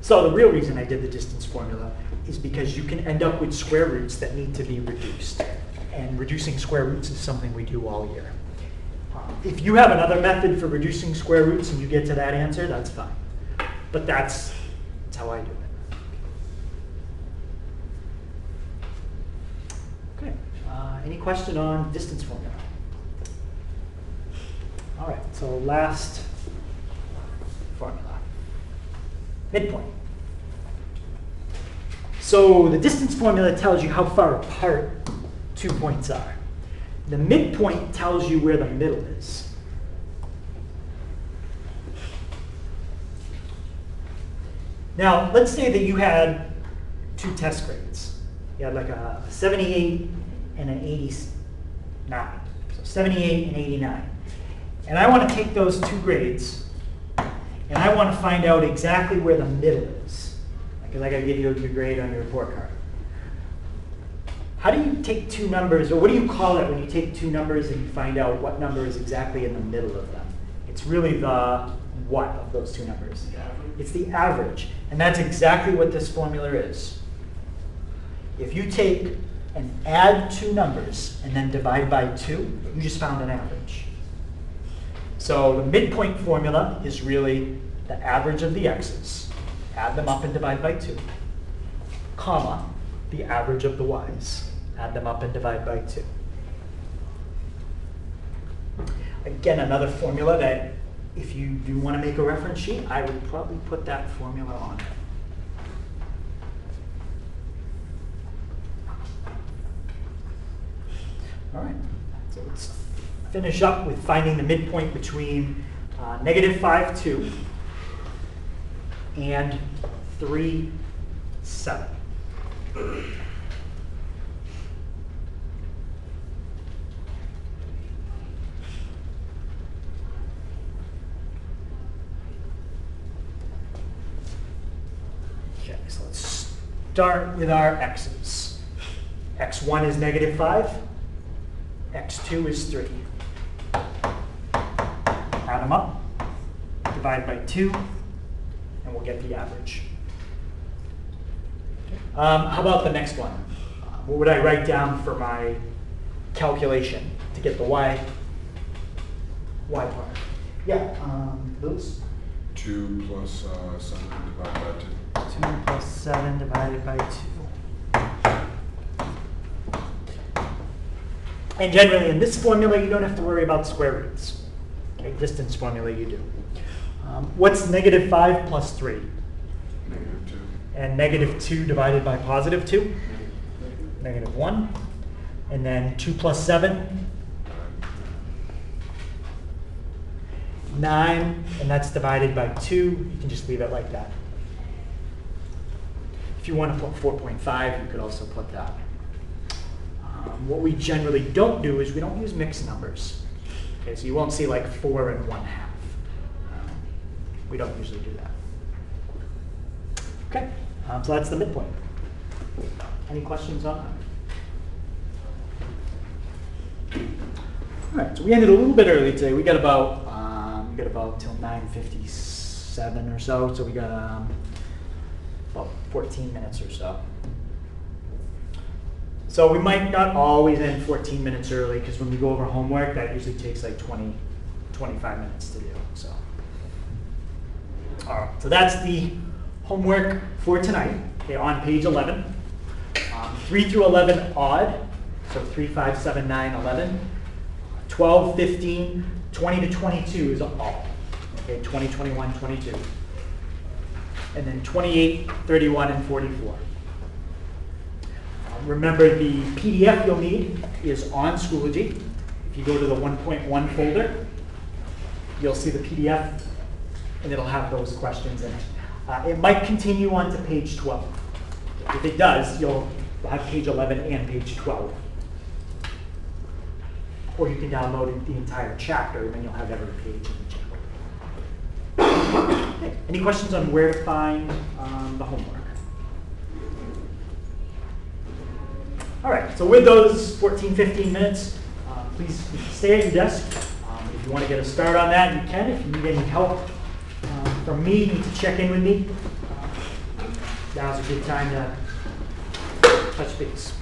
So the real reason I did the distance formula is because you can end up with square roots that need to be reduced. And reducing square roots is something we do all year. If you have another method for reducing square roots and you get to that answer, that's fine. But that's how I do it. Okay. Any question on distance formula? All right, so last formula. Midpoint. So the distance formula tells you how far apart 2 points are. The midpoint tells you where the middle is. Now, let's say that you had 2 test grades. You had like a 78 and an 89. So 78 and 89. And I want to take those 2 grades, and I want to find out exactly where the middle is. Because I got to give you your grade on your report card. How do you take 2 numbers, or what do you call it when you take 2 numbers and you find out what number is exactly in the middle of them? It's really the what of those 2 numbers? It's the average. And that's exactly what this formula is. If you take and add 2 numbers and then divide by 2, you just found an average. So the midpoint formula is really the average of the x's. Add them up and divide by 2, comma, the average of the y's. Add them up and divide by 2. Again, another formula that if you do want to make a reference sheet, I would probably put that formula on it. All right, so let's finish up with finding the midpoint between -5, 2 and 3, 7. Okay, so let's start with our x's. x1 is -5. x2 is 3. Add them up, divide by 2, and we'll get the average. How about the next one? What would I write down for my calculation to get the y part? Yeah, Lewis? 2 plus 7 divided by 2. 2 plus 7 divided by 2. And generally in this formula, you don't have to worry about square roots. Okay, distance formula you do. What's -5 plus 3? -2. And -2 divided by +2? -1. And then 2 plus 7? 9. And that's divided by 2. You can just leave it like that. If you want to put 4.5, you could also put that. What we generally don't do is we don't use mixed numbers. Okay, so you won't see like 4 and 1/2. We don't usually do that. Okay, so that's the midpoint. Any questions on that? All right, so we ended a little bit early today. We got about till 9:57 or so. So we got about 14 minutes or so. So we might not always end 14 minutes early because when we go over homework, that usually takes like 20, 25 minutes to do. So, all right. So that's the homework for tonight. Okay, on page 11, 3 through 11 odd. So 3, 5, 7, 9, 11. 12, 15, 20 to 22 is all. Okay, 20, 21, 22. And then 28, 31, and 44. Remember, the PDF you'll need is on Schoology. If you go to the 1.1 folder, you'll see the PDF, and it'll have those questions in it. It might continue on to page 12. If it does, you'll have page 11 and page 12. Or you can download the entire chapter, and then you'll have every page in the chapter. Okay. Any questions on where to find the homework? All right, so with those 14, 15 minutes, please stay at your desk. If you want to get a start on that, you can. If you need any help from me, you need to check in with me. Now's a good time to touch base.